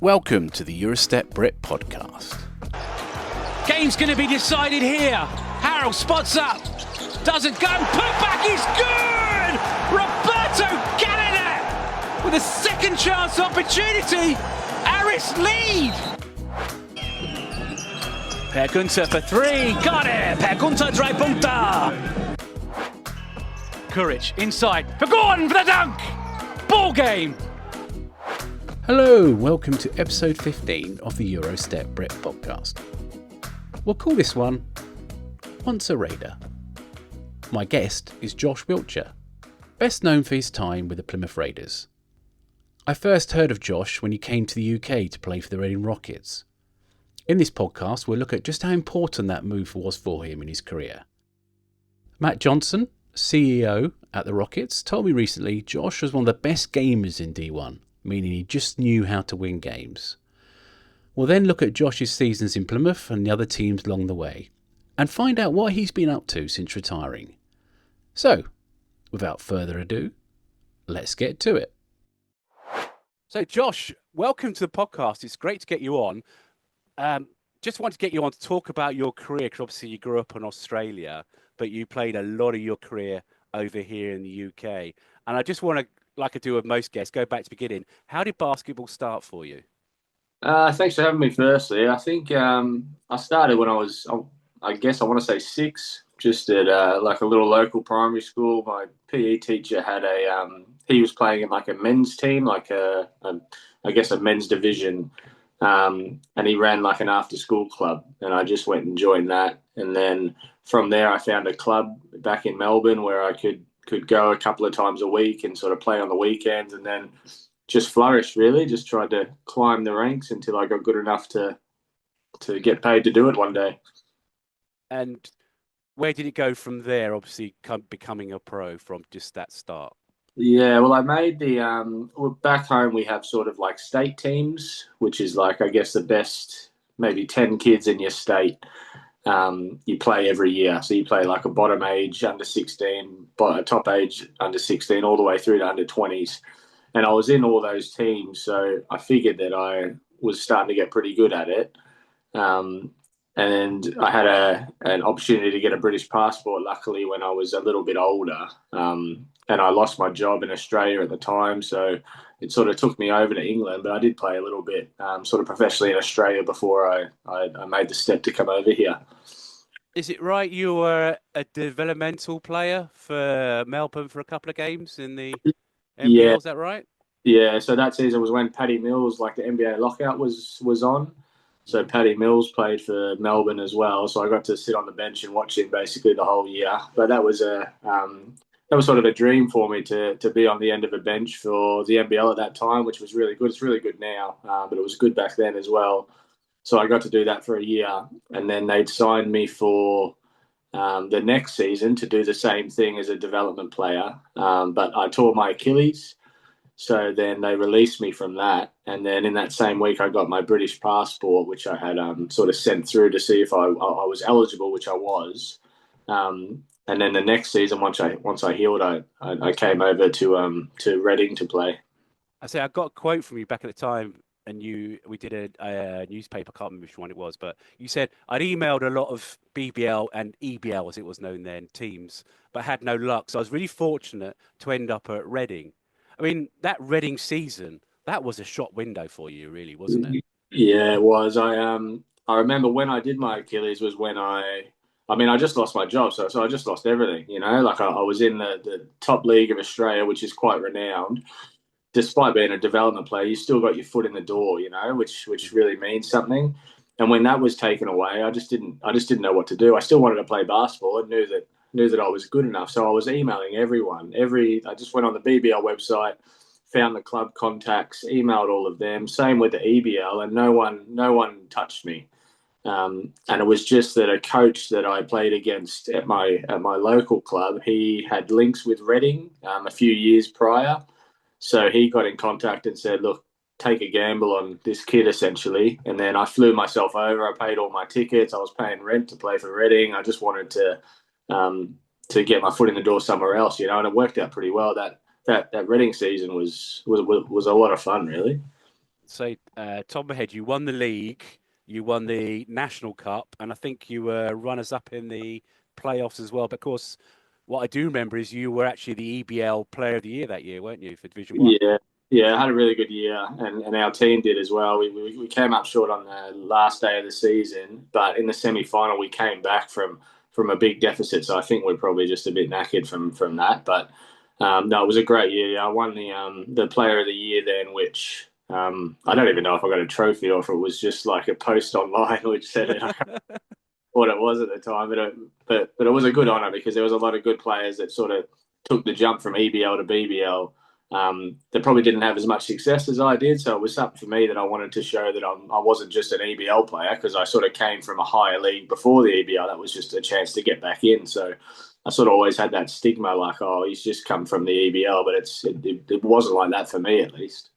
Welcome to the Eurostep Brit podcast. Game's going to be decided here. Harold spots up, doesn't go, putback is good! Roberto Gallina with a second chance opportunity. Aris lead. Per Gunter for three, got it! Per Gunter drei Punkte. Courage inside, for Gordon for the dunk! Ball game! Hello, welcome to episode 15 of the Eurostep Brit podcast. We'll call this one Once a Raider. My guest is Josh Wilcher, best known for his time with the Plymouth Raiders. I first heard of Josh when he came to the UK to play for the Reading Rockets. In this podcast, we'll look at just how important that move was for him in his career. Matt Johnson, CEO at the Rockets, told me recently Josh was one of the best gamers in D1, meaning he just knew how to win games. We'll then look at Josh's seasons in Plymouth and the other teams along the way, and find out what he's been up to since retiring. So, without further ado, let's get to it. So Josh, welcome to the podcast. It's great to get you on. Just wanted to get you on to talk about your career, because obviously you grew up in Australia, but you played a lot of your career over here in the UK. And I just want to, like I do with most guests, go back to the beginning. How did basketball start for you? Thanks for having me firstly. I think I started when I was, I guess I want to say 6, just at like a little local primary school. My PE teacher had he was playing in like a men's team, like I guess a men's division. And he ran like an after school club, and I just went and joined that. And then from there I found a club back in Melbourne where I could go a couple of times a week and sort of play on the weekends, and then just flourished really, just tried to climb the ranks until I got good enough to get paid to do it one day. And where did it go from there, obviously becoming a pro from just that start? Yeah, well, I made back home we have sort of like state teams, which is like, I guess, the best maybe 10 kids in your state. You play every year. So you play like a bottom age under 16, a top age under 16, all the way through to under 20s. And I was in all those teams. So I figured that I was starting to get pretty good at it. And I had an opportunity to get a British passport, luckily, when I was a little bit older. And I lost my job in Australia at the time. So it sort of took me over to England, but I did play a little bit sort of professionally in Australia before I made the step to come over here. Is it right you were a developmental player for Melbourne for a couple of games in the NBL, yeah. Is that right? Yeah, so that season was when Paddy Mills, like the NBA lockout was on. So Paddy Mills played for Melbourne as well. So I got to sit on the bench and watch him basically the whole year. But that was sort of a dream for me to be on the end of a bench for the NBL at that time, which was really good. It's really good now, but it was good back then as well. So I got to do that for a year, and then they'd signed me for the next season to do the same thing as a development player. But I tore my Achilles. So then they released me from that. And then in that same week, I got my British passport, which I had sort of sent through to see if I was eligible, which I was. And then the next season, once I healed, I came over to Reading to play. I say I got a quote from you back at the time, and we did a newspaper. I can't remember which one it was, but you said I'd emailed a lot of BBL and EBL, as it was known then, teams, but had no luck. So I was really fortunate to end up at Reading. I mean, that Reading season, that was a shot window for you, really, wasn't it? Yeah, it was. I remember when I did my Achilles was when I just lost my job, so I just lost everything, you know. Like I was in the top league of Australia, which is quite renowned. Despite being a development player, you still got your foot in the door, you know, which really means something. And when that was taken away, I just didn't know what to do. I still wanted to play basketball and knew that I was good enough. So I was emailing everyone. I just went on the BBL website, found the club contacts, emailed all of them. Same with the EBL, and no one touched me. And it was just that a coach that I played against at my local club, he had links with Reading a few years prior. So he got in contact and said, look, take a gamble on this kid, essentially. And then I flew myself over. I paid all my tickets. I was paying rent to play for Reading. I just wanted to get my foot in the door somewhere else, you know, and it worked out pretty well. That Reading season was a lot of fun, really. So, top of my head, you won the league, you won the National Cup, and I think you were runners-up in the playoffs as well. But of course, what I do remember is you were actually the EBL Player of the Year that year, weren't you, for Division 1? Yeah, I had a really good year, and our team did as well. We came up short on the last day of the season, but in the semi-final we came back from a big deficit. So I think we're probably just a bit knackered from that. But no, it was a great year. I won the Player of the Year then, which I don't even know if I got a trophy or if it was just like a post online which said it. What it was at the time, but it was a good honour because there was a lot of good players that sort of took the jump from EBL to BBL. They probably didn't have as much success as I did, so it was something for me that I wanted to show that I wasn't just an EBL player because I sort of came from a higher league before the EBL. That was just a chance to get back in. So I sort of always had that stigma, like, oh, he's just come from the EBL, but it wasn't like that for me, at least.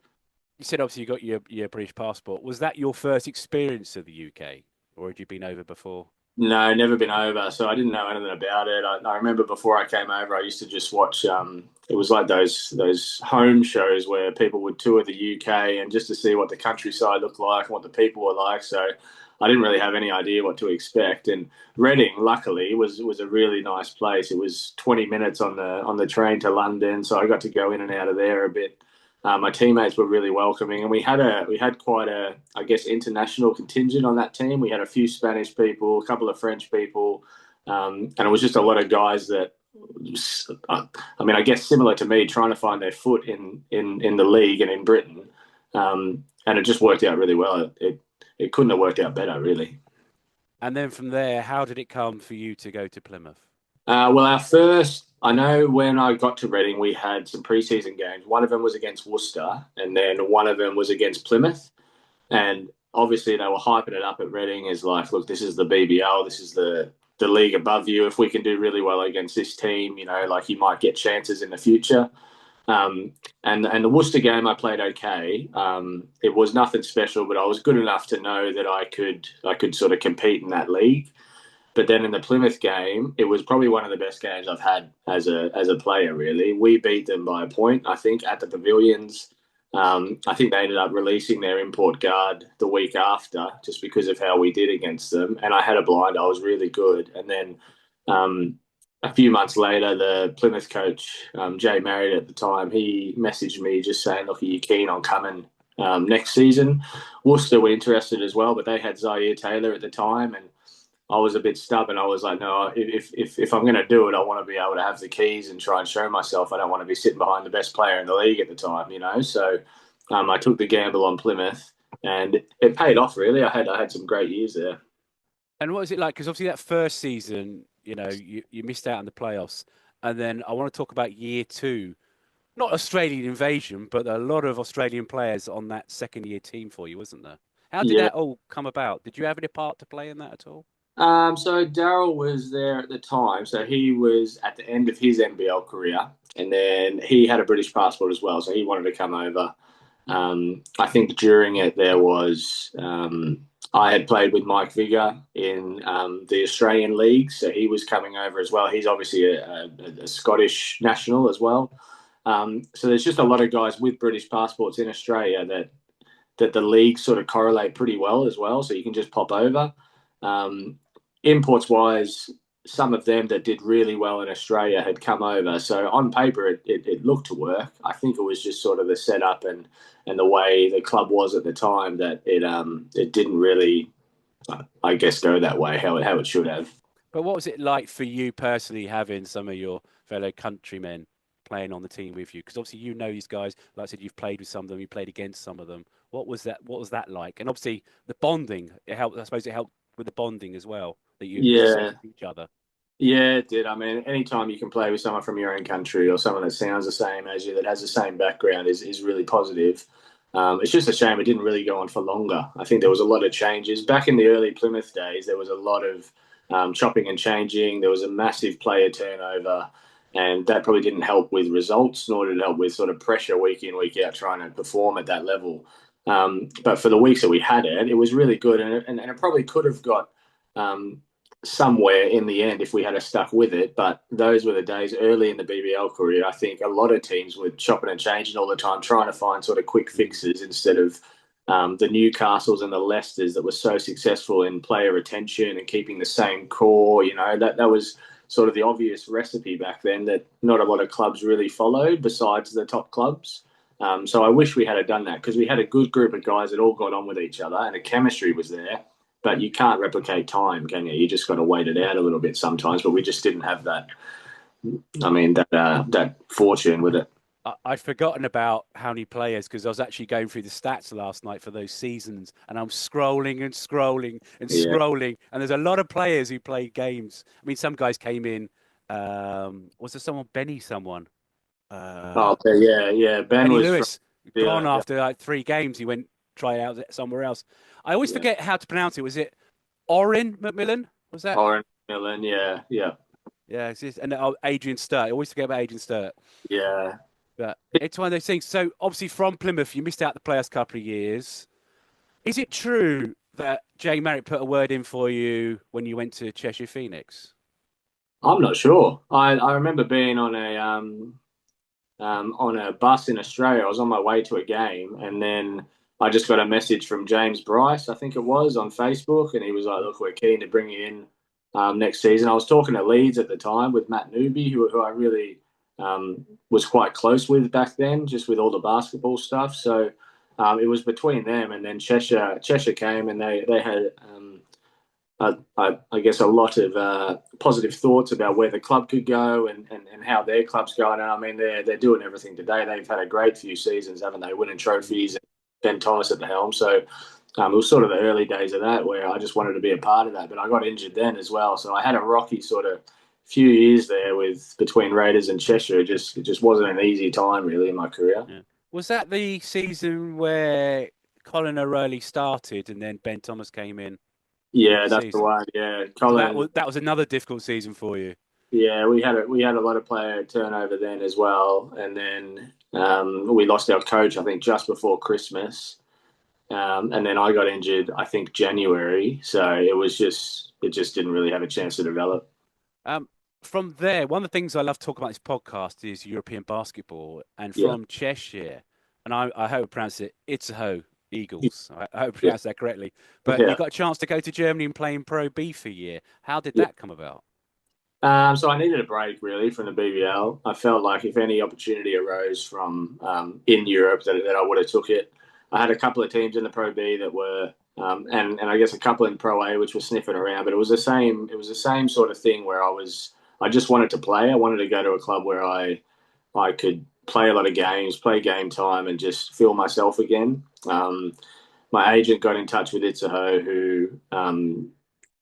You said obviously you got your British passport. Was that your first experience of the UK, or had you been over before? No, never been over, so I didn't know anything about it. I remember before I came over, I used to just watch. It was like those home shows where people would tour the UK and just to see what the countryside looked like and what the people were like. So I didn't really have any idea what to expect. And Reading, luckily, was a really nice place. It was 20 minutes on the train to London, so I got to go in and out of there a bit. My teammates were really welcoming, and we had quite a, I guess, international contingent on that team. We had a few Spanish people, a couple of French people, and it was just a lot of guys that, I mean, I guess similar to me, trying to find their foot in the league and in Britain, and it just worked out really well. It couldn't have worked out better, really. And then from there, how did it come for you to go to Plymouth? Well, I know when I got to Reading, we had some pre-season games. One of them was against Worcester, and then one of them was against Plymouth. And obviously, they were hyping it up at Reading as like, look, this is the BBL, this is the league above you. If we can do really well against this team, like you might get chances in the future. And the Worcester game, I played okay. It was nothing special, but I was good enough to know that I could sort of compete in that league. But then in the Plymouth game, it was probably one of the best games I've had as a player, really. We beat them by a point, I think, at the Pavilions. I think they ended up releasing their import guard the week after just because of how we did against them. And I had a blind. I was really good. And then a few months later, the Plymouth coach, Jay Marriott at the time, he messaged me just saying, look, are you keen on coming next season? Worcester were interested as well, but they had Zaire Taylor at the time, and I was a bit stubborn. I was like, no, if I'm going to do it, I want to be able to have the keys and try and show myself. I don't want to be sitting behind the best player in the league at the time, So I took the gamble on Plymouth, and it paid off, really. I had some great years there. And what was it like? Because obviously that first season, you missed out on the playoffs. And then I want to talk about year two. Not Australian invasion, but a lot of Australian players on that second-year team for you, wasn't there? How did that all come about? Did you have any part to play in that at all? So Daryl was there at the time. So he was at the end of his NBL career, and then he had a British passport as well. So he wanted to come over. I think during it there was I had played with Mike Vigor in the Australian League, so he was coming over as well. He's obviously a Scottish national as well. So there's just a lot of guys with British passports in Australia that the league sort of correlate pretty well as well. So you can just pop over. Imports wise, some of them that did really well in Australia had come over. So on paper, it looked to work. I think it was just sort of the setup and the way the club was at the time that it didn't really, I guess, go that way how it should have. But what was it like for you personally, having some of your fellow countrymen playing on the team with you? Because obviously these guys. Like I said, you've played with some of them, you played against some of them. What was that like? And obviously the bonding, it helped. I suppose it helped with the bonding as well that you saw each other. Yeah, it did. I mean, anytime you can play with someone from your own country or someone that sounds the same as you, that has the same background, is really positive. It's just a shame it didn't really go on for longer. I think there was a lot of changes. Back in the early Plymouth days, there was a lot of chopping and changing. There was a massive player turnover, and that probably didn't help with results, nor did it help with sort of pressure week in, week out, trying to perform at that level. But for the weeks that we had it was really good, and it probably could have got somewhere in the end if we had stuck with it. But those were the days early in the BBL career. I think a lot of teams were chopping and changing all the time, trying to find sort of quick fixes instead of the Newcastles and the Leicesters that were so successful in player retention and keeping the same core. That was sort of the obvious recipe back then that not a lot of clubs really followed besides the top clubs. So I wish we had done that, because we had a good group of guys that all got on with each other and the chemistry was there. But you can't replicate time, can you? You just got to wait it out a little bit sometimes. But we just didn't have that. I mean, that fortune with it. I'd forgotten about how many players, because I was actually going through the stats last night for those seasons, and I'm scrolling and scrolling and scrolling, and there's a lot of players who played games. I mean, some guys came in. Was there someone? Benny, someone? Yeah. Benny Lewis gone after like 3 games. He went try out somewhere else. I always forget how to pronounce it. Was it Oren McMillan? Was that Oren McMillan? Yeah. Yeah, and Adrian Sturt. I always forget about Adrian Sturt. Yeah. But it's one of those things. So obviously from Plymouth, you missed out the players' couple of years. Is it true that Jay Merritt put a word in for you when you went to Cheshire Phoenix? I'm not sure. I remember being on a bus in Australia. I was on my way to a game, and then I just got a message from James Bryce, I think it was, on Facebook, and he was like, "Look, we're keen to bring you in next season." I was talking to Leeds at the time with Matt Newby, who I really was quite close with back then, just with all the basketball stuff. So it was between them, and then Cheshire came, and they had I guess a lot of positive thoughts about where the club could go and how their club's going. And I mean, they're doing everything today. They've had a great few seasons, haven't they? Winning trophies, and Ben Thomas at the helm. So it was sort of the early days of that where I just wanted to be a part of that. But I got injured then as well, so I had a rocky sort of few years there between Raiders and Cheshire. It just wasn't an easy time really in my career. Yeah. Was that the season where Colin O'Reilly started and then Ben Thomas came in? Yeah, that's the one. Yeah, Colin. So that was another difficult season for you. Yeah, we had a lot of player turnover then as well, and then we lost our coach, I think, just before Christmas, and then I got injured, I think, January. So it just didn't really have a chance to develop. From there, one of the things I love talking about this podcast is European basketball, and from Cheshire, and I hope I pronounce it Itzehoe Eagles. I hope I pronounced that correctly. But you got a chance to go to Germany and play in Pro B for a year. How did that come about? So I needed a break really from the BBL. I felt like if any opportunity arose from in Europe that I would have took it. I had a couple of teams in the Pro B that were, and I guess a couple in Pro A which were sniffing around. But it was the same sort of thing where I just wanted to play. I wanted to go to a club where I could play a lot of games, play game time, and just feel myself again. My agent got in touch with Itzehoe, who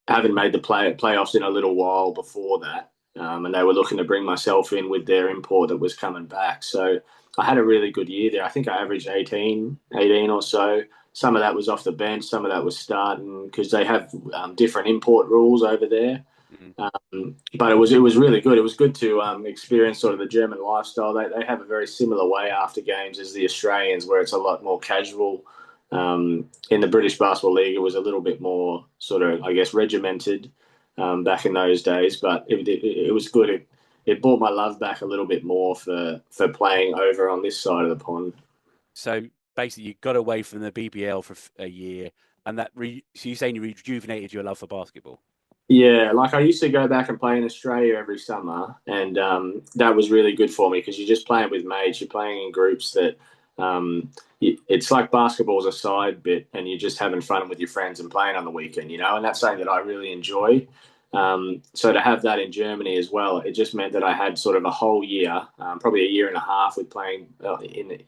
haven't made the playoffs in a little while before that, and they were looking to bring myself in with their import that was coming back. So I had a really good year there. I think I averaged 18 or so. Some of that was off the bench, some of that was starting, because they have different import rules over there. But it was really good. It was good to experience sort of the German lifestyle. They have a very similar way after games as the Australians, where it's a lot more casual. In the British Basketball League, it was a little bit more sort of, I guess, regimented back in those days. But it was good. It brought my love back a little bit more for playing over on this side of the pond. So basically, you got away from the BBL for a year, and so you're saying you rejuvenated your love for basketball? Yeah, like I used to go back and play in Australia every summer, and that was really good for me because you're just playing with mates, you're playing in groups that it's like basketball's a side bit, and you're just having fun with your friends and playing on the weekend, and that's something that I really enjoy. So to have that in Germany as well, it just meant that I had sort of a whole year, probably a year and a half with playing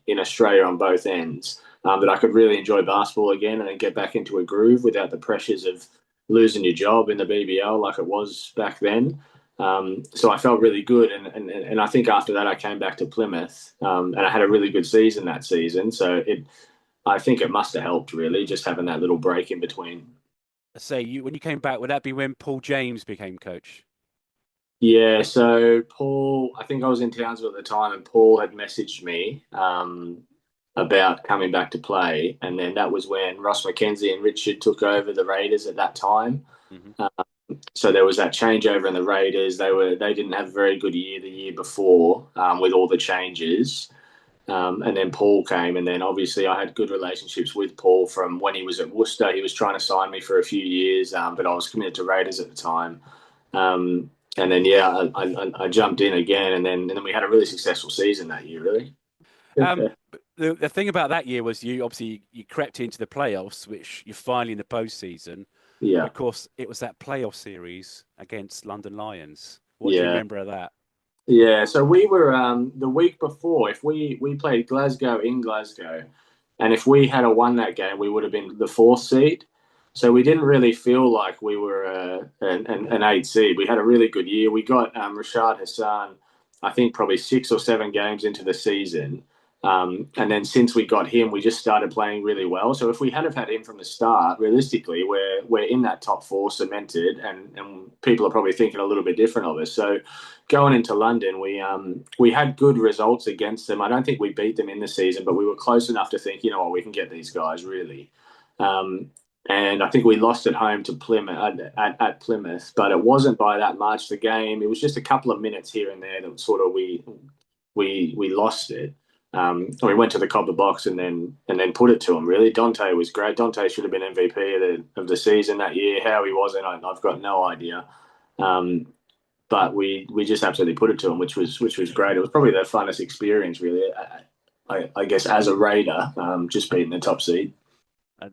in Australia on both ends, that I could really enjoy basketball again and then get back into a groove without the pressures of losing your job in the BBL like it was back then. So I felt really good. And I think after that, I came back to Plymouth and I had a really good season that season. So I think it must have helped really, just having that little break in between. Say when you came back, would that be when Paul James became coach? Yeah, so Paul, I think I was in Townsville at the time, and Paul had messaged me about coming back to play, and then that was when Ross McKenzie and Richard took over the Raiders at that time. So there was that changeover in the Raiders. They didn't have a very good year the year before with all the changes. And then Paul came, and then obviously I had good relationships with Paul from when he was at Worcester. He was trying to sign me for a few years, but I was committed to Raiders at the time. And then I jumped in again, and then we had a really successful season that year. Really. The thing about that year was you crept into the playoffs, which you're finally in the postseason. Yeah. But of course, it was that playoff series against London Lions. What do Yeah. you remember of that? Yeah, so we were the week before. If we played Glasgow in Glasgow, and if we had won that game, we would have been the 4th seed. So we didn't really feel like we were an 8 seed. We had a really good year. We got Rashad Hassan, I think probably 6 or 7 games into the season. And then since we got him, we just started playing really well. So if we had have had him from the start, realistically, we're in that top 4 cemented, and people are probably thinking a little bit different of us. So going into London, we had good results against them. I don't think we beat them in the season, but we were close enough to think, you know what, we can get these guys really. And I think we lost at home to Plymouth at Plymouth, but it wasn't by that much. The game, it was just a couple of minutes here and there that sort of we lost it. We went to the copper box and then put it to him. Really, Dante was great. Dante should have been MVP of the season that year. How he wasn't, I've got no idea. But we just absolutely put it to him, which was great. It was probably the funnest experience, really. I guess as a Raider, just beating the top seed.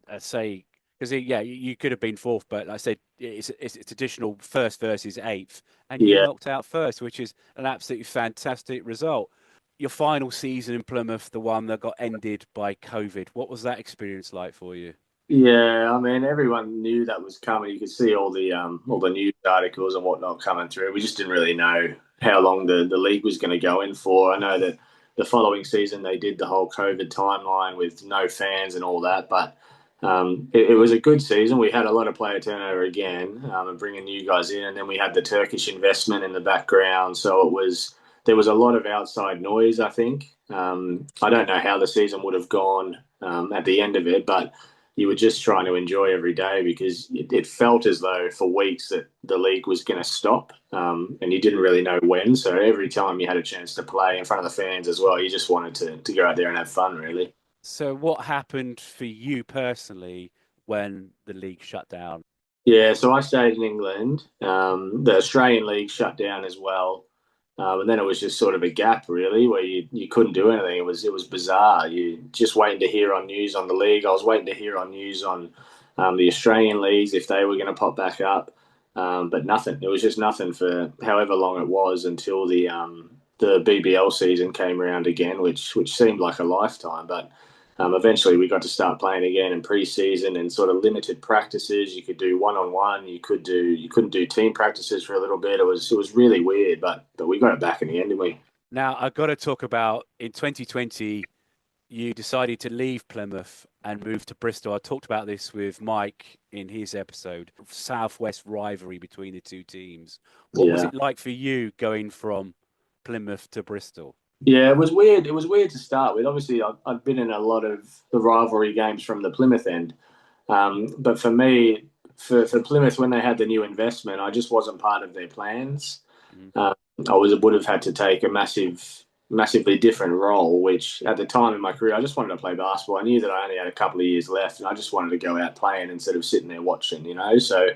I'd say because you could have been 4th, but like I said, it's traditional 1st versus 8th, and you knocked out 1st, which is an absolutely fantastic result. Your final season in Plymouth, the one that got ended by COVID, what was that experience like for you? Yeah, I mean, everyone knew that was coming. You could see all the news articles and whatnot coming through. We just didn't really know how long the league was going to go in for. I know that the following season they did the whole COVID timeline with no fans and all that, but it was a good season. We had a lot of player turnover again, and bringing new guys in, and then we had the Turkish investment in the background, so there was a lot of outside noise, I think. I don't know how the season would have gone at the end of it, but you were just trying to enjoy every day because it felt as though for weeks that the league was going to stop, and you didn't really know when. So every time you had a chance to play in front of the fans as well, you just wanted to go out there and have fun, really. So what happened for you personally when the league shut down? Yeah, so I stayed in England. The Australian league shut down as well. And then it was just sort of a gap, really, where you couldn't do anything. It was bizarre. You just waiting to hear on news on the league. I was waiting to hear on news on the Australian leagues if they were going to pop back up, but nothing. It was just nothing for however long it was until the BBL season came around again, which seemed like a lifetime. But eventually we got to start playing again in pre-season and sort of limited practices. You could do one-on-one. You couldn't do team practices for a little bit. It was really weird, but we got it back in the end, didn't we? Now, I've got to talk about in 2020, you decided to leave Plymouth and move to Bristol. I talked about this with Mike in his episode, Southwest rivalry between the two teams. What was it like for you going from Plymouth to Bristol? Yeah, it was weird. It was weird to start with. Obviously, I've been in a lot of the rivalry games from the Plymouth end. But for me, for Plymouth, when they had the new investment, I just wasn't part of their plans. I would have had to take a massively different role, which at the time in my career, I just wanted to play basketball. I knew that I only had a couple of years left, and I just wanted to go out playing instead of sitting there watching, you know. So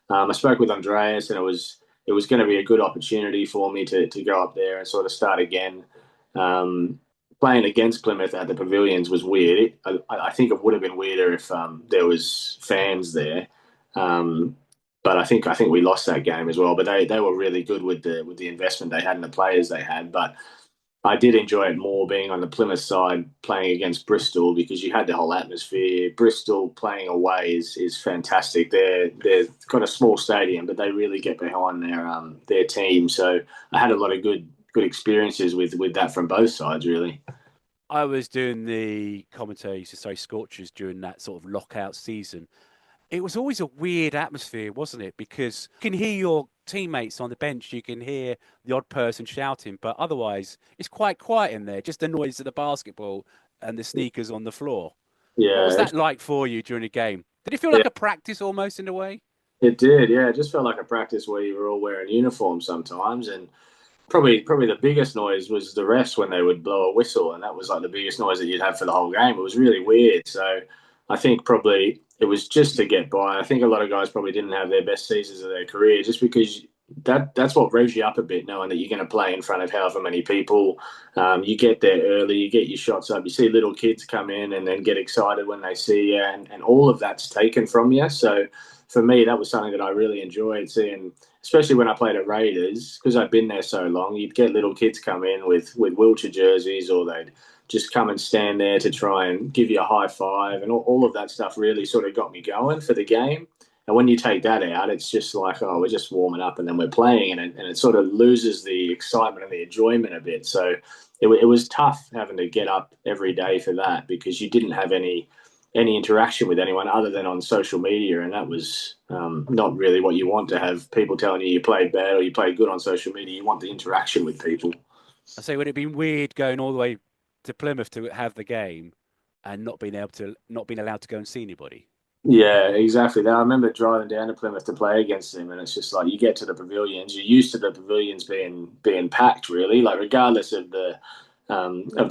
I spoke with Andreas, and it was going to be a good opportunity for me to go up there and sort of start again. Playing against Plymouth at the Pavilions was weird. I think it would have been weirder if there was fans there. But I think we lost that game as well. But they were really good with the investment they had and the players they had. But I did enjoy it more being on the Plymouth side, playing against Bristol, because you had the whole atmosphere. Bristol playing away is fantastic. They've got a small stadium, but they really get behind their team. So I had a lot of good experiences with that from both sides, really. I was doing the commentary, Scorchers, during that sort of lockout season. It was always a weird atmosphere, wasn't it? Because you can hear your teammates on the bench, you can hear the odd person shouting, but otherwise it's quite quiet in there, just the noise of the basketball and the sneakers on the floor. Yeah. What was that like for you during a game? Did it feel like a practice almost in a way? It did, yeah. It just felt like a practice where you were all wearing uniforms sometimes, and Probably the biggest noise was the refs when they would blow a whistle, and that was like the biggest noise that you'd have for the whole game. It was really weird. So I think probably it was just to get by. I think a lot of guys probably didn't have their best seasons of their career just because that's what revs you up a bit, knowing that you're going to play in front of however many people. You get there early, you get your shots up. You see little kids come in and then get excited when they see you, and all of that's taken from you. So for me, that was something that I really enjoyed seeing, especially when I played at Raiders, because I'd been there so long. You'd get little kids come in with Wilcher jerseys, or they'd just come and stand there to try and give you a high five, and all of that stuff really sort of got me going for the game. And when you take that out, it's just like, oh, we're just warming up and then we're playing, and it sort of loses the excitement and the enjoyment a bit. So it was tough having to get up every day for that, because you didn't have any interaction with anyone other than on social media, and that was not really what you want to have. People telling you played bad or you played good on social media. You want the interaction with people. I say, would it have been weird going all the way to Plymouth to have the game and not being allowed to go and see anybody? Yeah, exactly. I remember driving down to Plymouth to play against him, and it's just like you get to the pavilions, you're used to the pavilions being packed, really. Like regardless of the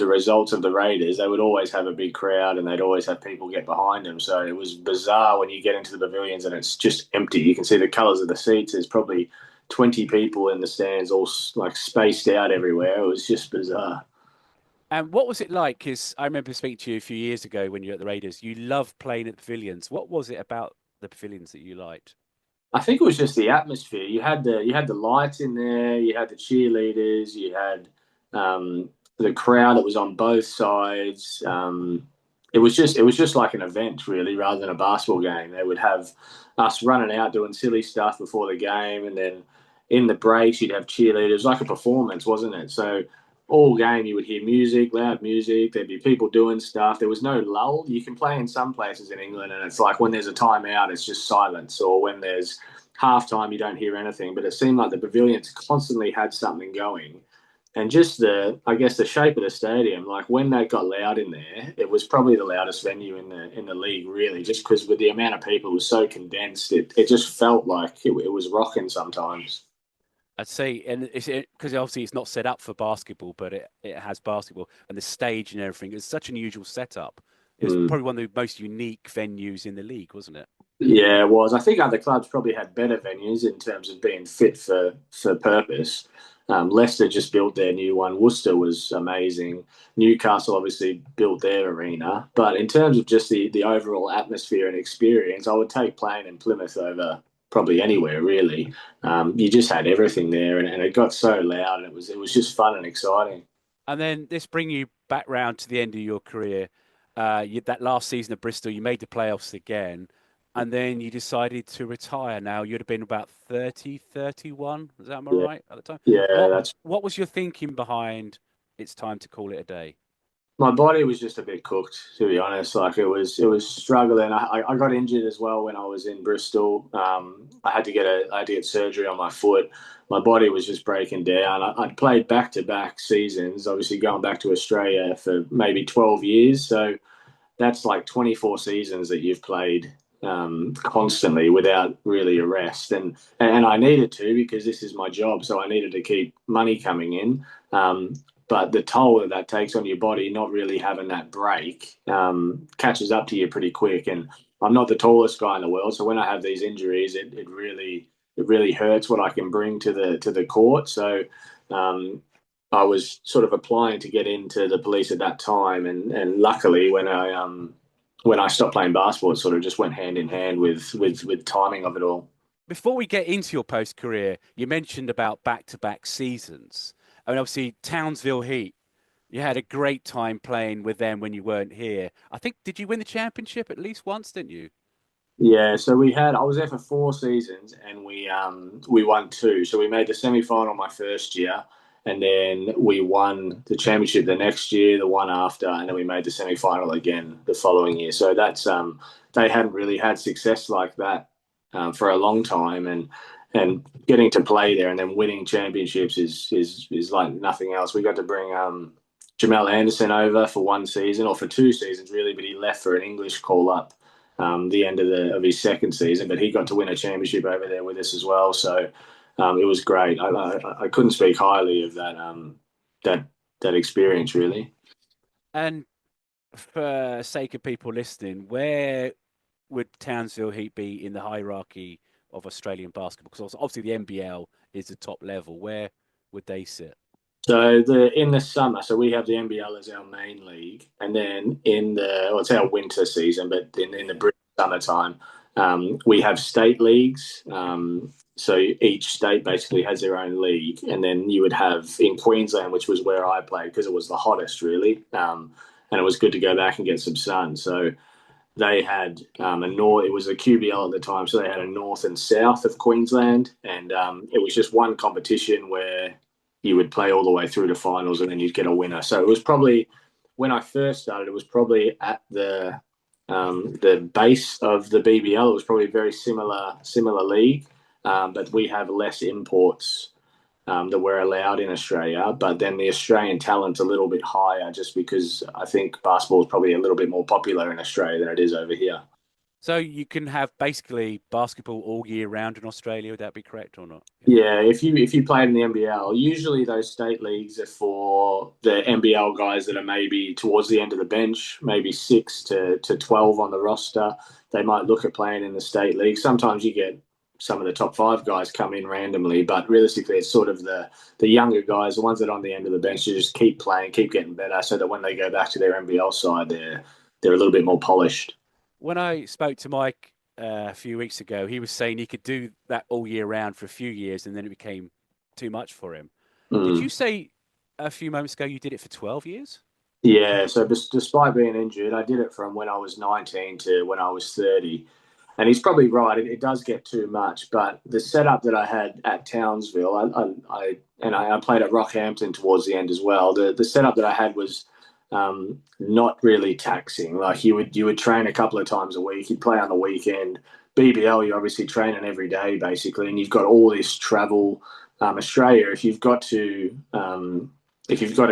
results of the Raiders, they would always have a big crowd and they'd always have people get behind them. So it was bizarre when you get into the pavilions and it's just empty. You can see the colours of the seats. There's probably 20 people in the stands, all like spaced out everywhere. It was just bizarre. And what was it like? Because I remember speaking to you a few years ago when you were at the Raiders. You loved playing at the pavilions. What was it about the pavilions that you liked? I think it was just the atmosphere. You had the lights in there. You had the cheerleaders. You had the crowd that was on both sides. It was just like an event, really, rather than a basketball game. They would have us running out doing silly stuff before the game, and then in the breaks you'd have cheerleaders, like a performance, wasn't it? So all game you would hear music, loud music. There'd be people doing stuff. There was no lull. You can play in some places in England, and it's like when there's a timeout, it's just silence, or when there's halftime, you don't hear anything. But it seemed like the pavilions constantly had something going, and just I guess the shape of the stadium. Like when that got loud in there, it was probably the loudest venue in the league, really. Just because with the amount of people, it was so condensed, it just felt like it was rocking sometimes. I'd say, and it's because obviously it's not set up for basketball, but it has basketball and the stage and everything. It's such an unusual setup. It was probably one of the most unique venues in the league, wasn't it? Yeah, it was. I think other clubs probably had better venues in terms of being fit for purpose. Leicester just built their new one. Worcester was amazing. Newcastle obviously built their arena. But in terms of just the overall atmosphere and experience, I would take playing in Plymouth over probably anywhere, really. You just had everything there, and it got so loud, and it was just fun and exciting. And then this bring you back round to the end of your career. That last season at Bristol, you made the playoffs again, and then you decided to retire. Now, you'd have been about 30, 31. Is that Yeah, right at the time? yeah, What, that's what was your thinking behind it's time to call it a day? my body was just a bit cooked, to be honest. Like it was struggling. I got injured as well when I was in Bristol. I had to get surgery on my foot. My body was just breaking down. I'd played back to back seasons, obviously going back to Australia for maybe 12 years. So that's like 24 seasons that you've played constantly without really a rest. And I needed to, because this is my job. So I needed to keep money coming in. But the toll that takes on your body, not really having that break, catches up to you pretty quick. And I'm not the tallest guy in the world, so when I have these injuries, it really hurts what I can bring to the court. So I was sort of applying to get into the police at that time, and luckily when I stopped playing basketball, it sort of just went hand in hand with timing of it all. Before we get into your post career, you mentioned about back to back seasons. I mean, obviously, Townsville Heat, you had a great time playing with them when you weren't here. I think, did you win the championship at least once, didn't you? Yeah, so I was there for 4 seasons, and we won two. So we made the semi final my first year, and then we won the championship the next year, the one after, and then we made the semi final again the following year. So that's they hadn't really had success like that for a long time, and getting to play there and then winning championships is like nothing else. We got to bring Jamel Anderson over for 1 season, or for 2 seasons really, but he left for an English call up the end of his second season. But he got to win a championship over there with us as well. So it was great. I couldn't speak highly of that that experience really. And for sake of people listening, where would Townsville Heat be in the hierarchy of Australian basketball? Because obviously the NBL is the top level. Where would they sit? So in the summer, so we have the NBL as our main league, and then it's our winter season, but in the British summertime, we have state leagues. So each state basically has their own league, and then you would have in Queensland, which was where I played because it was the hottest really, and it was good to go back and get some sun. So they had a north. It was a QBL at the time, so they had a north and south of Queensland, and it was just one competition where you would play all the way through to finals, and then you'd get a winner. So it was probably when I first started, it was probably at the base of the BBL. It was probably a very similar league, but we have less imports that we're allowed in Australia. But then the Australian talent's a little bit higher just because I think basketball is probably a little bit more popular in Australia than it is over here. So you can have basically basketball all year round in Australia. Would that be correct or not? Yeah, if you played in the NBL, usually those state leagues are for the NBL guys that are maybe towards the end of the bench, maybe 6 to 12 on the roster. They might look at playing in the state league. Sometimes you get some of the top 5 guys come in randomly, but realistically, it's sort of the younger guys, the ones that are on the end of the bench, to just keep playing, keep getting better, so that when they go back to their NBL side, they're a little bit more polished. When I spoke to Mike a few weeks ago, he was saying he could do that all year round for a few years, and then it became too much for him. Did you say a few moments ago you did it for 12 years? Yeah, so despite being injured, I did it from when I was 19 to when I was 30. And he's probably right. It does get too much. But the setup that I had at Townsville, I played at Rockhampton towards the end as well. The setup that I had was not really taxing. Like you would train a couple of times a week. You'd play on the weekend. BBL, you're obviously training every day basically, and you've got all this travel. Australia, if you've got to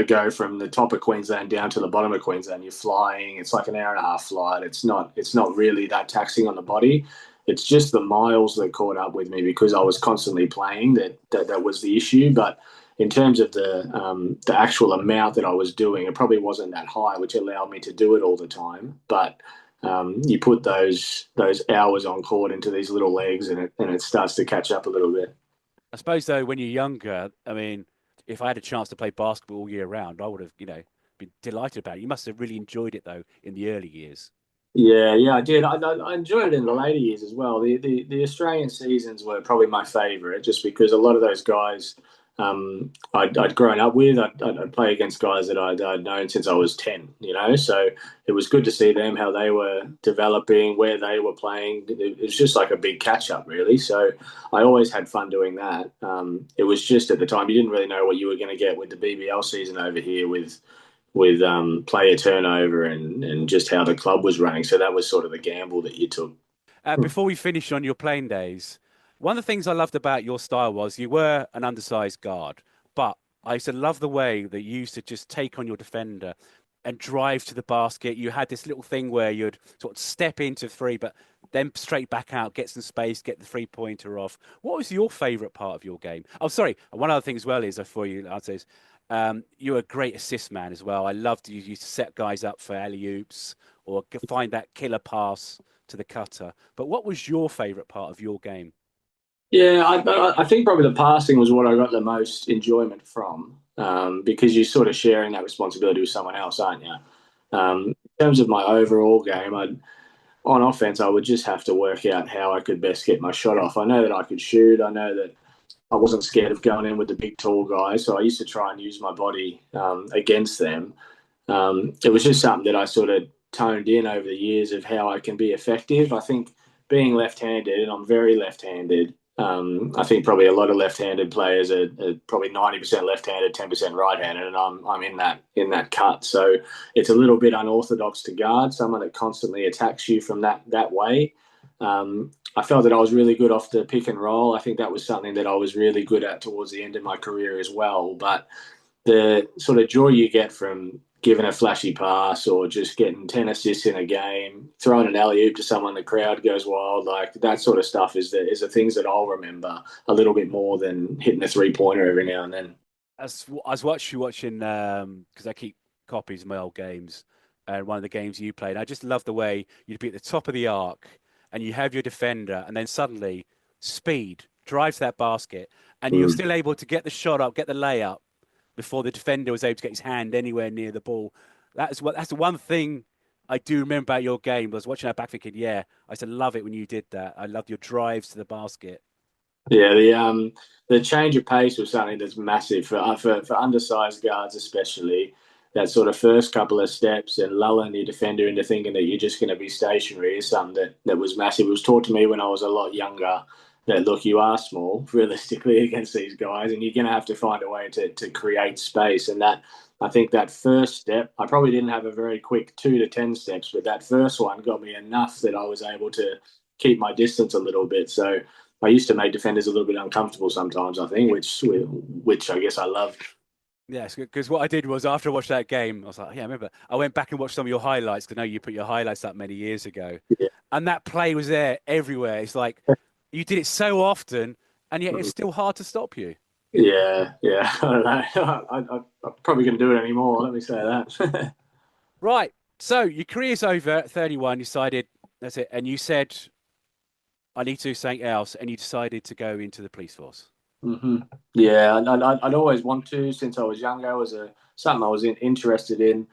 go from the top of Queensland down to the bottom of Queensland, you're flying. It's like an hour and a half flight. It's not really that taxing on the body. It's just the miles that caught up with me because I was constantly playing. That was the issue. But in terms of the actual amount that I was doing, it probably wasn't that high, which allowed me to do it all the time. But you put those hours on court into these little legs, and it starts to catch up a little bit. I suppose though, when you're younger, I mean, if I had a chance to play basketball all year round, I would have, been delighted about it. You must have really enjoyed it though in the early years. Yeah, I did. I enjoyed it in the later years as well. The Australian seasons were probably my favourite, just because a lot of those guys I'd grown up with. I'd play against guys that I'd known since I was 10. So it was good to see them, how they were developing, where they were playing. It was just like a big catch up, really. So I always had fun doing that. It was just at the time you didn't really know what you were going to get with the BBL season over here with player turnover and just how the club was running. So that was sort of the gamble that you took. Before we finish on your playing days, one of the things I loved about your style was you were an undersized guard, but I used to love the way that you used to just take on your defender and drive to the basket. You had this little thing where you'd sort of step into three, but then straight back out, get some space, get the 3-pointer off. What was your favourite part of your game? Oh, sorry. One other thing as well is, before you answer this, you were a great assist man as well. I loved you used to set guys up for alley-oops or find that killer pass to the cutter. But what was your favourite part of your game? Yeah, I think probably the passing was what I got the most enjoyment from, because you're sort of sharing that responsibility with someone else, aren't you? In terms of my overall game, on offense, I would just have to work out how I could best get my shot off. I know that I could shoot. I know that I wasn't scared of going in with the big, tall guys, so I used to try and use my body against them. It was just something that I sort of toned in over the years of how I can be effective. I think being left-handed, and I'm very left-handed, I think probably a lot of left-handed players are probably 90% left-handed, 10% right-handed, and I'm in that cut. So it's a little bit unorthodox to guard someone that constantly attacks you from that way. I felt that I was really good off the pick and roll. I think that was something that I was really good at towards the end of my career as well. But the sort of joy you get from giving a flashy pass or just getting 10 assists in a game, throwing an alley-oop to someone, the crowd goes wild. Like that sort of stuff is the things that I'll remember a little bit more than hitting a three-pointer every now and then. I was watching because I keep copies of my old games, and one of the games you played, I just love the way you'd be at the top of the arc and you have your defender, and then suddenly speed drives that basket, and you're still able to get the shot up, get the layup before the defender was able to get his hand anywhere near the ball. That's the one thing I do remember about your game. I was watching that back thinking, yeah, I used to love it when you did that. I loved your drives to the basket. Yeah, the change of pace was something that's massive for undersized guards, especially. That sort of first couple of steps and lulling your defender into thinking that you're just going to be stationary is something that was massive. It was taught to me when I was a lot younger that, look, you are small, realistically, against these guys, and you're going to have to find a way to create space. And that, I think that first step, I probably didn't have a very quick 2 to 10 steps, but that first one got me enough that I was able to keep my distance a little bit. So I used to make defenders a little bit uncomfortable sometimes, I think, which I guess I loved. Yes, because what I did was after I watched that game, I was like, yeah, I remember. I went back and watched some of your highlights because I know you put your highlights up many years ago. Yeah. And that play was there everywhere. It's like you did it so often, and yet it's still hard to stop you. Yeah. I don't know. I'm probably going to do it anymore. Let me say that. Right. So your career's over at 31. You decided that's it. And you said, I need to do something else. And you decided to go into the police force. Mm-hmm. Yeah, I'd always want to since I was younger. It was something I was interested in.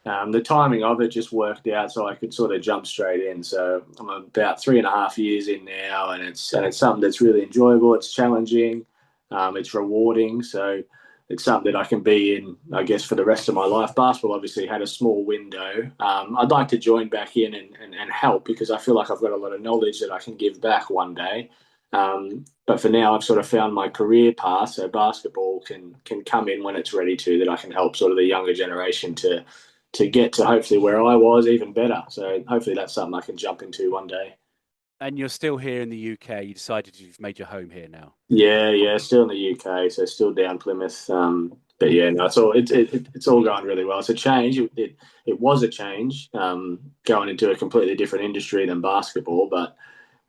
The timing of it just worked out, so I could sort of jump straight in. So I'm about 3.5 years in now, and it's something that's really enjoyable. It's challenging, it's rewarding. So it's something that I can be in, I guess, for the rest of my life. Basketball obviously had a small window. I'd like to join back in and help because I feel like I've got a lot of knowledge that I can give back one day. But for now, I've sort of found my career path. So basketball can come in when it's ready to, that I can help sort of the younger generation to get to hopefully where I was, even better. So hopefully that's something I can jump into one day. And you're still here in the UK. You decided you've made your home here now. Yeah, still in the UK. So still down Plymouth. But yeah, no, it's all going really well. It's a change. It was a change going into a completely different industry than basketball, but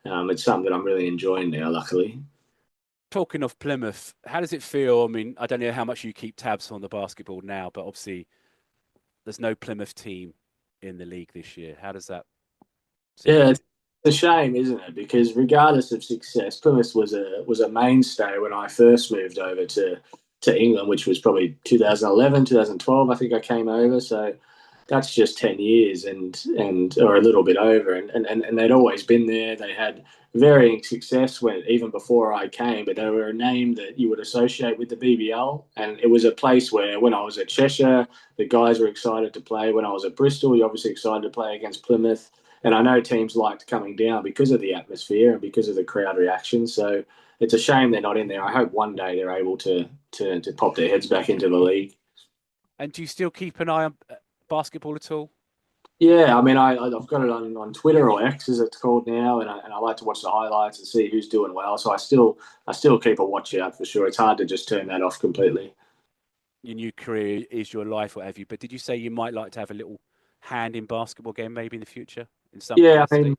it's something that I'm really enjoying now, luckily. Talking of Plymouth, how does it feel? I mean, I don't know how much you keep tabs on the basketball now, but obviously there's no Plymouth team in the league this year. How does that? Yeah, it's a shame, isn't it? Because regardless of success, Plymouth was a mainstay when I first moved over to England, which was probably 2011, 2012. I think I came over. So that's just 10 years and or a little bit over. And they'd always been there. They had varying success even before I came, but they were a name that you would associate with the BBL. And it was a place where when I was at Cheshire, the guys were excited to play. When I was at Bristol, you're obviously excited to play against Plymouth. And I know teams liked coming down because of the atmosphere and because of the crowd reaction. So it's a shame they're not in there. I hope one day they're able to pop their heads back into the league. And do you still keep an eye on basketball at all? Yeah, I mean, I've got it on Twitter, or X as it's called now, and I like to watch the highlights and see who's doing well. So I still keep a watch out for sure. It's hard to just turn that off completely. Your new career is your life, what have you. But did you say you might like to have a little hand in basketball game maybe in the future? In some capacity? I mean,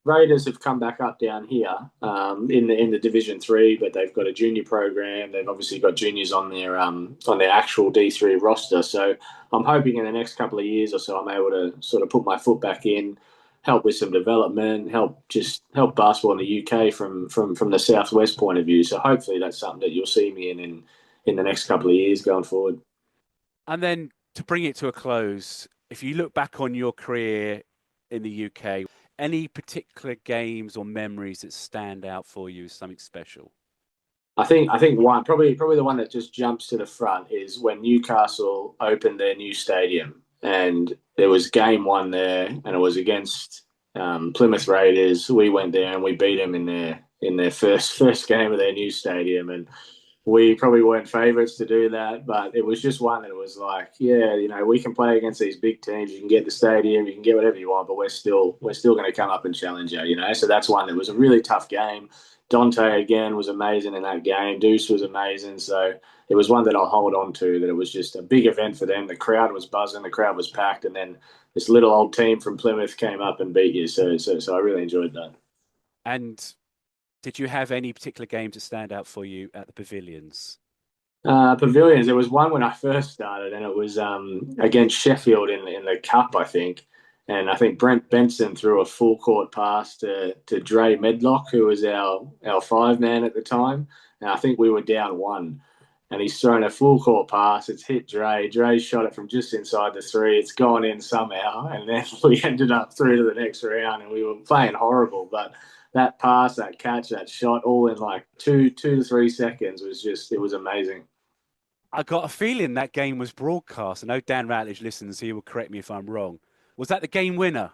Raiders have come back up down here in the Division 3, but they've got a junior program. They've obviously got juniors on their actual D3 roster. So I'm hoping in the next couple of years or so I'm able to sort of put my foot back in, help with some development, help basketball in the UK from the southwest point of view. So hopefully that's something that you'll see me in the next couple of years going forward. And then to bring it to a close, if you look back on your career in the UK, any particular games or memories that stand out for you as something special? I think one probably the one that just jumps to the front is when Newcastle opened their new stadium, and there was game one there, and it was against Plymouth Raiders. We went there and we beat them in their first game of their new stadium, and we probably weren't favourites to do that, but it was just one that was like, yeah, we can play against these big teams. You can get the stadium, you can get whatever you want, but we're still going to come up and challenge you. So that's one that was a really tough game. Dante again was amazing in that game. Deuce was amazing. So it was one that I'll hold on to. That it was just a big event for them. The crowd was buzzing, the crowd was packed, and then this little old team from Plymouth came up and beat you. So I really enjoyed that. And did you have any particular games that stand out for you at the Pavilions? Pavilions, there was one when I first started, and it was against Sheffield in the Cup, I think. And I think Brent Benson threw a full court pass to Dre Medlock, who was our 5-man at the time. And I think we were down 1. And he's thrown a full court pass. It's hit Dre. Dre shot it from just inside the 3. It's gone in somehow. And then we ended up through to the next round, and we were playing horrible. But that pass, that catch, that shot, all in like 2 to 3 seconds it was amazing. I got a feeling that game was broadcast. I know Dan Ratledge listens. He will correct me if I'm wrong. Was that the game winner?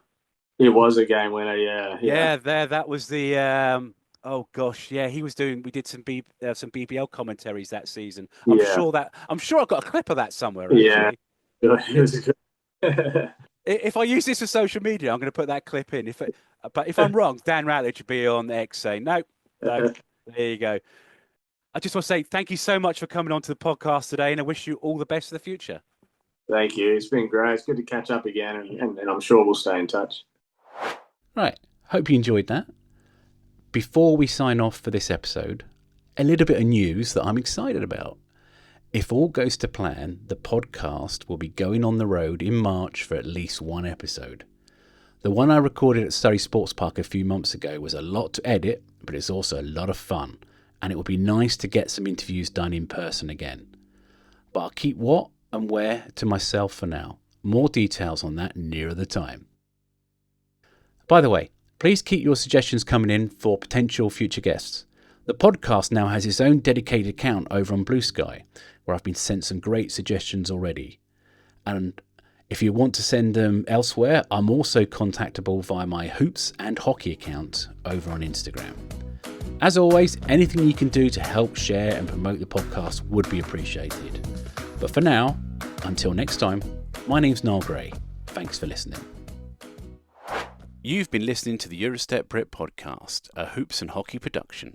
It was a game winner, yeah. Yeah, that was the. Oh gosh, yeah, he was doing. We did some BBL commentaries that season. I'm sure I got a clip of that somewhere. Actually. Yeah, it was good. If I use this for social media, I'm going to put that clip in. But if I'm wrong, Dan Ratledge would be on X saying no. There you go. I just want to say thank you so much for coming on to the podcast today, and I wish you all the best for the future. Thank you. It's been great. It's good to catch up again, and I'm sure we'll stay in touch. Right. Hope you enjoyed that. Before we sign off for this episode, a little bit of news that I'm excited about. If all goes to plan, the podcast will be going on the road in March for at least one episode. The one I recorded at Surrey Sports Park a few months ago was a lot to edit, but it's also a lot of fun, and it would be nice to get some interviews done in person again. But I'll keep what and where to myself for now. More details on that nearer the time. By the way, please keep your suggestions coming in for potential future guests. The podcast now has its own dedicated account over on Blue Sky, where I've been sent some great suggestions already. And if you want to send them elsewhere, I'm also contactable via my Hoops and Hockey account over on Instagram. As always, anything you can do to help share and promote the podcast would be appreciated. But for now, until next time, my name's Niall Gray. Thanks for listening. You've been listening to the Eurostep Brit podcast, a Hoops and Hockey production.